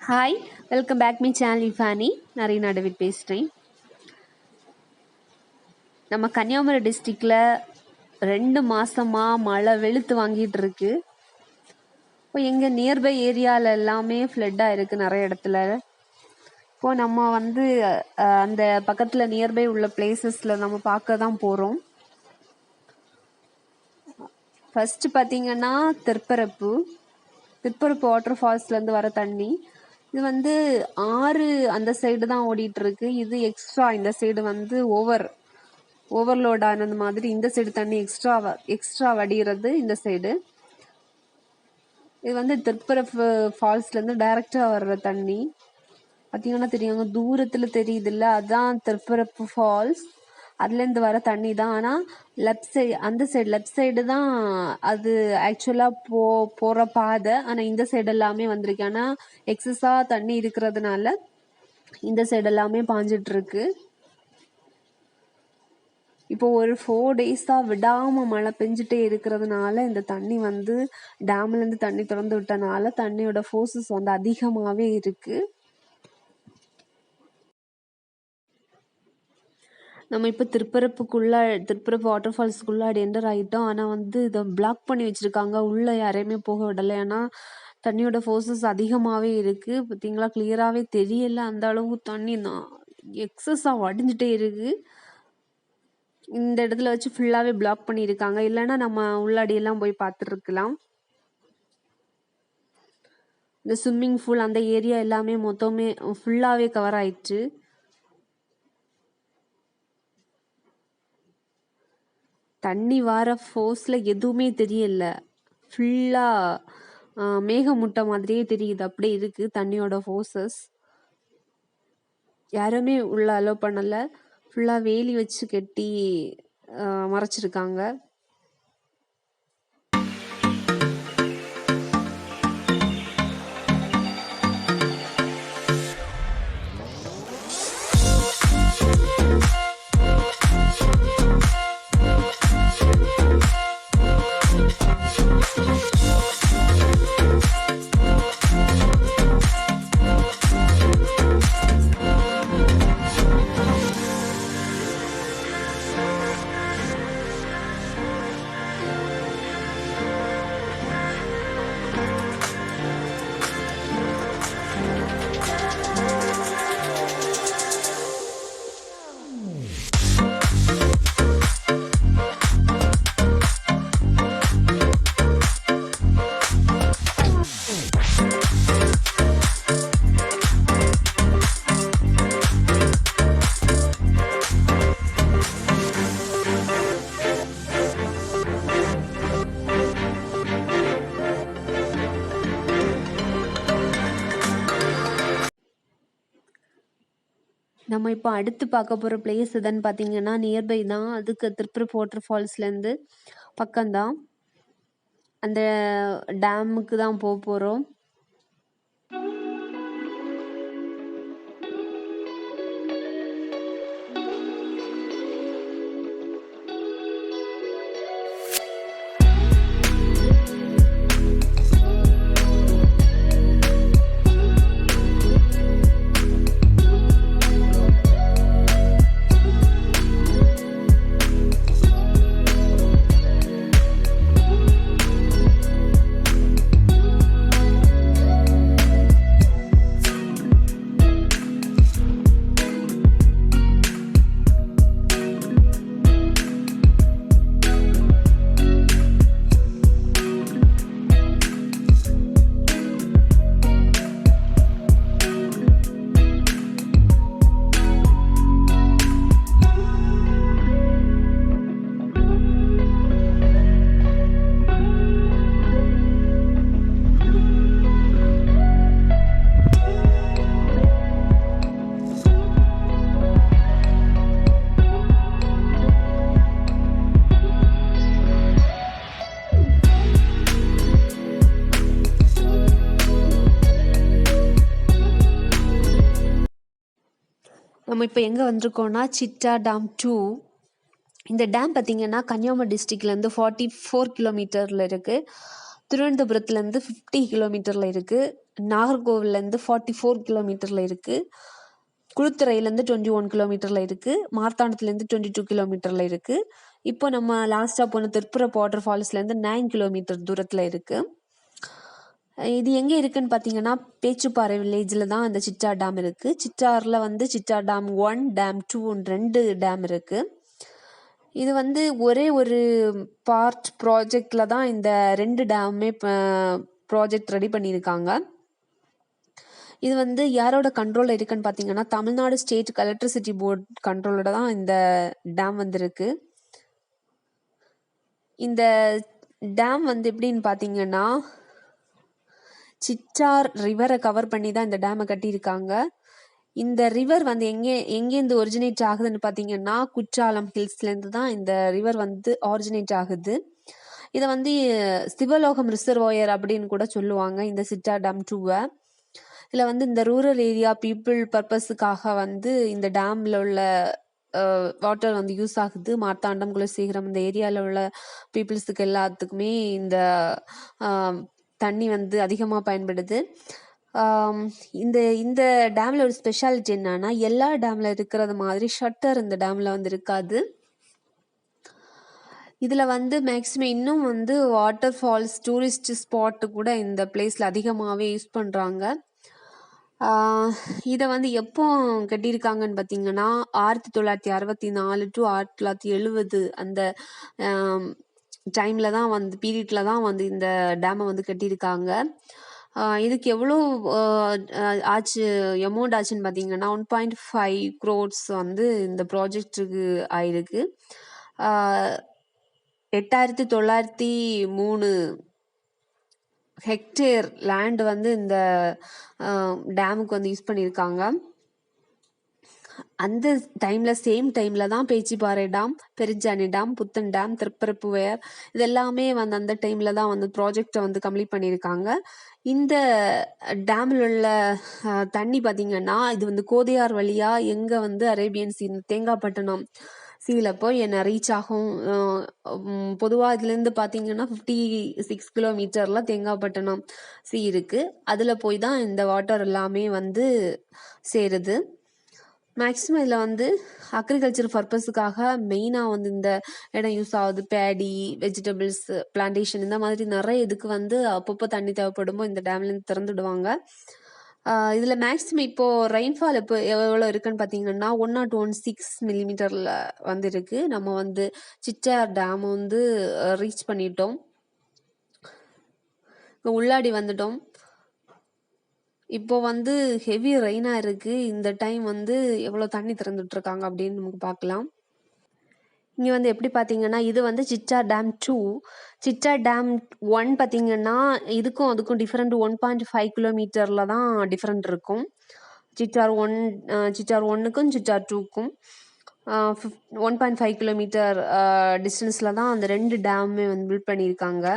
Hi, welcome back my channel IFFANI. நான் ரeenadavid பேசுகிறேன். நம்ம கன்னியாகுமரி டிஸ்ட்ரிக்டில் 2 மாதமாக மழை வெளுத்து வாங்கிட்டு இருக்கு. இப்போ எங்கள் நியர்பை ஏரியாவில் எல்லாமே ஃப்ளட்டாக இருக்குது நிறைய இடத்துல. இப்போது நம்ம அந்த பக்கத்தில் நியர்பை உள்ள பிளேசஸில் நம்ம பார்க்க தான் போகிறோம். ஃபஸ்ட்டு பார்த்திங்கன்னா திற்பரப்பு வாட்டர் ஃபால்ஸ்லேருந்து வர தண்ணி. இது ஆறு அந்த சைடு தான் ஓடிட்டு இருக்கு. இது எக்ஸ்ட்ரா இந்த சைடு ஓவர்லோட் ஆனது மாதிரி இந்த சைடு தண்ணி எக்ஸ்ட்ரா வடிகிறது இந்த சைடு. இது திற்பரப்பு ஃபால்ஸ்ல இருந்து டைரக்டா வர்ற தண்ணி. பார்த்தீங்கன்னா தெரியுங்க, தூரத்துல தெரியுது இல்ல, அதான் திற்பரப்பு ஃபால்ஸ். அதுலேருந்து வர தண்ணி தான். ஆனால் லெஃப்ட் சைடு தான் அது ஆக்சுவலாக போகிற பாதை. ஆனால் இந்த சைடு எல்லாமே வந்திருக்கு. ஆனால் எக்ஸஸாக தண்ணி இருக்கிறதுனால இந்த சைடு எல்லாமே பாஞ்சிட்டு இருக்கு. இப்போ ஒரு 4 டேஸாக விடாமல் மழை பெஞ்சிட்டே இருக்கிறதுனால இந்த தண்ணி டேம்லேருந்து தண்ணி திறந்து விட்டனால தண்ணியோட ஃபோர்ஸஸ் அதிகமாகவே இருக்குது. நம்ம இப்போ திற்பரப்பு வாட்டர் ஃபால்ஸுக்குள்ளே என்டர் ஆகிட்டோம். ஆனால் இதை பிளாக் பண்ணி வச்சுருக்காங்க, உள்ளே யாரையுமே போக விடலை. ஏன்னா தண்ணியோட ஃபோர்ஸஸ் அதிகமாகவே இருக்குது. பார்த்தீங்களா, கிளியராகவே தெரியல, அந்த அளவு தண்ணி எக்ஸஸாக வடிஞ்சிட்டே இருக்குது. இந்த இடத்துல வச்சு ஃபுல்லாகவே பிளாக் பண்ணியிருக்காங்க. இல்லைன்னா நம்ம உள்ளாடியெல்லாம் போய் பார்த்துருக்கலாம். இந்த ஸ்விம்மிங் பூல் அந்த ஏரியா எல்லாமே மொத்தமே ஃபுல்லாகவே கவர் ஆயிடுச்சு. தண்ணி வர ஃபோர்ஸில் எதுவுமே தெரியல, ஃபுல்லாக மேகமுட்டை மாதிரியே தெரியுது. அப்படியே இருக்குது தண்ணியோட ஃபோர்ஸஸ். யாருமே உள்ள அலோவ் பண்ணலை, ஃபுல்லாக வேலி வச்சு கட்டி மறைச்சிருக்காங்க. நம்ம இப்போ அடுத்து பார்க்க போகிற பிளேஸ் எதுன்னு பார்த்தீங்கன்னா நியர்பை தான். அதுக்கு திற்பரப்பு வாட்டர் ஃபால்ஸ்லேருந்து பக்கம்தான். அந்த டேமுக்கு தான் போக போகிறோம். நம்ம இப்போ எங்கே வந்திருக்கோம்னா சிட்டார் டேம் 2. இந்த டேம் பார்த்திங்கன்னா கன்னியாகுமரி டிஸ்ட்ரிக்ட்லேருந்து 44 கிலோமீட்டரில் இருக்குது. திருவனந்தபுரத்துலேருந்து 50 கிலோமீட்டரில் இருக்குது. நாகர்கோவிலேருந்து 44 கிலோமீட்டரில் இருக்குது. குளுத்துறையிலேருந்து 21 கிலோமீட்டரில் இருக்குது. மார்த்தாண்டத்துலேருந்து 22 கிலோமீட்டரில் இருக்குது. இப்போ நம்ம லாஸ்ட்டாக போன திருப்பரப்பு வாட்டர் ஃபால்ஸ்லேருந்து 9 கிலோமீட்டர் தூரத்தில் இருக்குது. இது எங்கே இருக்குன்னு பார்த்தீங்கன்னா பேச்சுப்பாறை வில்லேஜில் தான் இந்த சிட்டார் டேம் இருக்குது. சிட்டாரில் வந்து சிட்டார் டேம் 1, டேம் 2 2 டேம் இருக்குது. இது வந்து ஒரே ஒரு பார்ட் ப்ராஜெக்டில் தான் இந்த 2 டேமுமே ப்ராஜெக்ட் ரெடி பண்ணியிருக்காங்க. இது வந்து யாரோட கண்ட்ரோலில் இருக்குன்னு பார்த்தீங்கன்னா தமிழ்நாடு ஸ்டேட் எலக்ட்ரிசிட்டி போர்ட் கண்ட்ரோலோட தான் இந்த டேம் வந்துருக்கு. இந்த டேம் வந்து எப்படின்னு பார்த்தீங்கன்னா சிட்டார் ரிவரை கவர் பண்ணி தான் இந்த டேமை கட்டியிருக்காங்க. இந்த ரிவர் வந்து எங்கேருந்து ஒரிஜினேட் ஆகுதுன்னு பார்த்தீங்கன்னா குற்றாலம் ஹில்ஸ்லேருந்து தான் இந்த ரிவர் வந்து ஆரிஜினேட் ஆகுது. இதை வந்து சிவலோகம் ரிசர்வாயர் அப்படின்னு கூட சொல்லுவாங்க இந்த சிட்டார் டேம் 2. இதில் வந்து இந்த ரூரல் ஏரியா பீப்புள் பர்பஸுக்காக வந்து இந்த டேமில் உள்ள வாட்டர் வந்து யூஸ் ஆகுது. மார்த்தாண்டம் குலசேகரம் இந்த ஏரியாவில் உள்ள பீப்புள்ஸுக்கு எல்லாத்துக்குமே இந்த தண்ணி வந்து அதிகமாக பயன்படுது. இந்த இந்த டேமில் ஒரு ஸ்பெஷாலிட்டி என்னன்னா எல்லா டேமில் இருக்கிறது மாதிரி ஷட்டர் இந்த டேமில் வந்து இருக்காது. இதில் வந்து மேக்ஸிமம் இன்னும் வந்து வாட்டர் ஃபால்ஸ் டூரிஸ்ட் ஸ்பாட்டு கூட இந்த பிளேஸில் அதிகமாகவே யூஸ் பண்ணுறாங்க. இதை வந்து எப்போ கட்டியிருக்காங்கன்னு பார்த்தீங்கன்னா 1964 to 1970 அந்த டைமில் தான் வந்து பீரியடில் தான் வந்து இந்த டேமை வந்து கட்டியிருக்காங்க. இதுக்கு எவ்வளோ ஆச்சு அமௌண்ட் ஆச்சுன்னு பார்த்தீங்கன்னா 1.5 crores வந்து இந்த ப்ராஜெக்டுக்கு ஆயிருக்கு. 8903 ஹெக்டேர் லேண்ட் வந்து இந்த டேமுக்கு வந்து யூஸ் பண்ணியிருக்காங்க. அந்த டைமில் சேம் டைமில் தான் பேச்சிப்பாறை டேம், பெருஞ்சாணி டேம், புத்தன் டேம், திருப்பரப்பு வேர் இதெல்லாமே வந்து அந்த டைமில் தான் வந்து ப்ராஜெக்டை வந்து கம்ப்ளீட் பண்ணியிருக்காங்க. இந்த டேமில் உள்ள தண்ணி பார்த்திங்கன்னா இது வந்து கோதையார் வழியாக எங்கே வந்து அரேபியன் சீ தேங்காய்பட்டினம் சீல போய் என்ன ரீச் ஆகும். பொதுவாக இதுலேருந்து பார்த்தீங்கன்னா 56 கிலோமீட்டரில் தேங்காய்பட்டினம் சீ இருக்குது. அதில் போய் தான் இந்த வாட்டர் எல்லாமே வந்து சேருது. மேக்ஸிமம் இதில் வந்து அக்ரிகல்ச்சர் பர்பஸுக்காக மெயினாக வந்து இந்த இடம் யூஸ் ஆகுது. பேடி, வெஜிடபிள்ஸ் பிளான்டேஷன் இந்த மாதிரி நிறைய இதுக்கு வந்து அப்பப்போ தண்ணி தேவைப்படும்போது இந்த டேம்லேருந்து திறந்துடுவாங்க. இதில் மேக்ஸிமம் இப்போது ரெயின்ஃபால் இப்போ எவ்வளோ இருக்குன்னு பார்த்தீங்கன்னா 101.6 மில்லிமீட்டரில் வந்து இருக்குது. நம்ம வந்து சிட்டார் டேம் வந்து ரீச் பண்ணிட்டோம். இப்போ உள்ளாடி வந்துட்டோம். இப்போ வந்து ஹெவி ரெயினாக இருக்குது. இந்த டைம் வந்து எவ்வளோ தண்ணி திறந்துட்டுருக்காங்க அப்படின்னு நமக்கு பார்க்கலாம். இங்கே வந்து எப்படி பார்த்தீங்கன்னா இது வந்து சிட்டார் டேம் 2. சிட்டார் டேம் 1 பார்த்தீங்கன்னா இதுக்கும் அதுக்கும் டிஃப்ரெண்ட் 1.5 கிலோமீட்டரில் தான் டிஃப்ரெண்ட் இருக்கும். சிட்டார் 1க்கும் சிட்டார் 2க்கும் 1.5 கிலோமீட்டர் டிஸ்டன்ஸில் தான் அந்த 2 டேமுமே வந்து பில்ட் பண்ணியிருக்காங்க.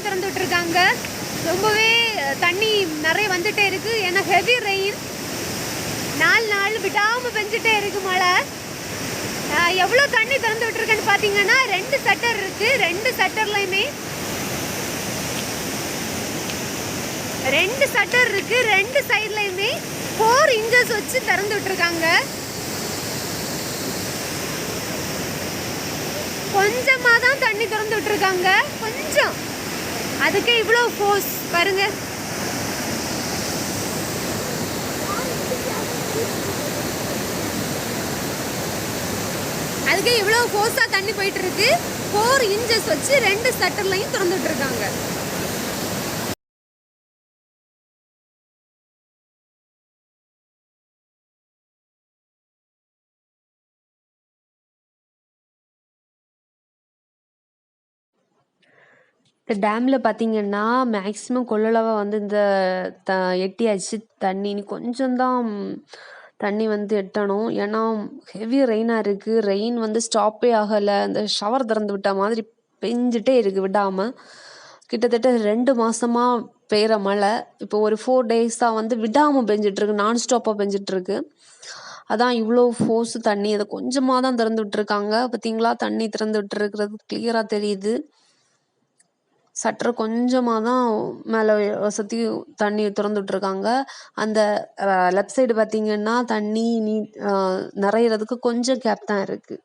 திறந்து விட்டுருக்காங்க. ரொம்பவே தண்ணி நிறைய வந்துட்டே இருக்கு. ஏன்னா ஹெவி ரெயின் 4 நாள் விடாம பெஞ்சிட்டே இருக்கு மழை. எவ்வளோ தண்ணி திறந்து விட்டுருக்குன்னு பார்த்தீங்கன்னா 2 ஷட்டர் இருக்கு. 2 ஷட்டர்லையுமே 2 ஷட்டர் இருக்கு. 2 சைட்லையுமே 4 inches வச்சு திறந்து விட்டுருக்காங்க. கொஞ்சமா தான் தண்ணி திறந்து விட்டுருக்காங்க, கொஞ்சம். அதுக்கே இவ்வளோ ஃபோர்ஸ் பாருங்க. அதுக்கே இவ்வளோ ஃபோர்ஸாக தண்ணி போயிட்டு இருக்கு. 4 இன்ச்சஸ் வச்சு 2 ஷட்டர்லையும் திறந்து விட்டுருக்காங்க. இந்த டேமில் பார்த்தீங்கன்னா மேக்ஸிமம் கொள்ளளவாக வந்து இந்த எட்டியாச்சு தண்ணி. இனி கொஞ்சம்தான் தண்ணி வந்து எட்டணும். ஏன்னா ஹெவி ரெயினாக இருக்குது. ரெயின் வந்து ஸ்டாப்பே ஆகலை. இந்த ஷவர் திறந்து விட்ட மாதிரி பெஞ்சிட்டே இருக்குது விடாமல். கிட்டத்தட்ட 2 மாதமாக பெய்கிற மழை இப்போ ஒரு 4 டேஸாக வந்து விடாமல் பெஞ்சிட்ருக்கு, நான் ஸ்டாப்பாக பெஞ்சிட்ருக்கு. அதான் இவ்வளோ ஃபோர்ஸு தண்ணி. அதை கொஞ்சமாக தான் திறந்து விட்டுருக்காங்க. பார்த்தீங்களா, தண்ணி திறந்து விட்டுருக்கிறது கிளியராக தெரியுது. சற்று கொஞ்சமாக தான் மேலே வசதி தண்ணி திறந்து விட்டுருக்காங்க. அந்த லெஃப்ட் சைடு பார்த்தீங்கன்னா தண்ணி நிறையிறதுக்கு கொஞ்சம் கேப் தான் இருக்குது.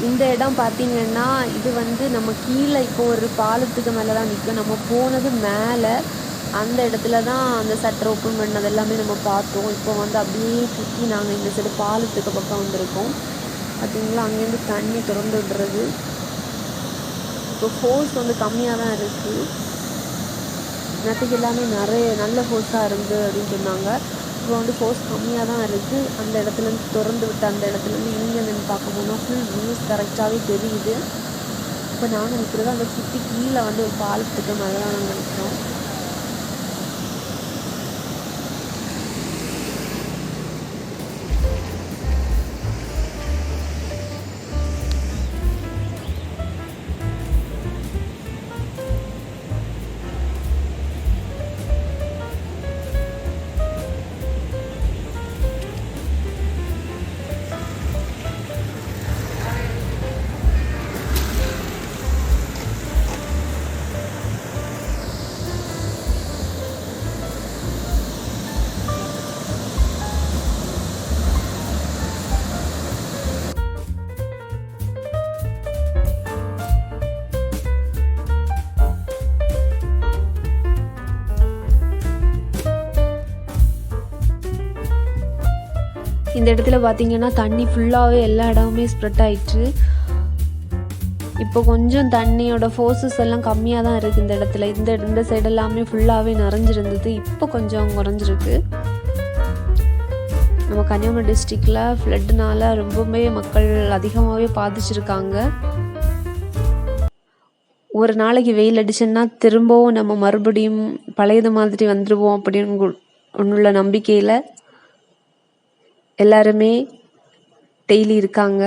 இந்த இடம் பார்த்தீங்கன்னா இது வந்து நம்ம கீழே இப்போ ஒரு பாலத்துக்கு மேலே தான் நிற்கும். நம்ம போனது மேலே அந்த இடத்துல தான் அந்த சட்டர் ஓப்பன் பண்ணது எல்லாமே நம்ம பார்த்தோம். இப்போ வந்து அப்படியே சுற்றி நாங்கள் இந்த சைடு பாலத்துக்கு பக்கம் வந்திருக்கோம். பார்த்தீங்களா, அங்கேருந்து தண்ணி திறந்து விடுறது. இப்போ ஃபோர்ஸ் வந்து கம்மியாக தான் இருக்குது. நேற்றுக்கு எல்லாமே நிறைய நல்ல ஃபோர்ஸாக இருந்து அப்படின்னு சொன்னாங்க. இப்போ வந்து ஃபோர்ஸ் கம்மியாக தான் இருக்குது. அந்த இடத்துலேருந்து திறந்து விட்டு அந்த இடத்துலேருந்து இங்கே நின்று பார்க்க போனால் ஃபுல் வியூஸ் கரெக்டாகவே தெரியுது. இப்போ நாங்கள் நிற்கிறது அந்த சுற்றி கீழே வந்து ஒரு பாலத்துக்கு மேலே தான் நாங்கள் நிற்கிறோம். இந்த இடத்துல பார்த்தீங்கன்னா தண்ணி ஃபுல்லாகவே எல்லா இடமுமே ஸ்ப்ரெட் ஆயிடுச்சு. இப்போ கொஞ்சம் தண்ணியோட ஃபோர்ஸஸ் எல்லாம் கம்மியாக தான் இருக்குது இந்த இடத்துல. இந்த சைடு எல்லாமே ஃபுல்லாகவே நிறைஞ்சிருந்தது. இப்போ கொஞ்சம் குறைஞ்சிருக்கு. நம்ம கன்னியாகுமரி டிஸ்ட்ரிக்டில் ஃப்ளட்டுனால ரொம்பவே மக்கள் அதிகமாகவே பாதிச்சிருக்காங்க. ஒரு நாளைக்கு வெயில் அடிச்சுன்னா திரும்பவும் நம்ம மறுபடியும் பழையது மாதிரி வந்துடுவோம் அப்படின்னு உள்ள நம்பிக்கையில் எல்லாருமே டெய்லி இருக்காங்க.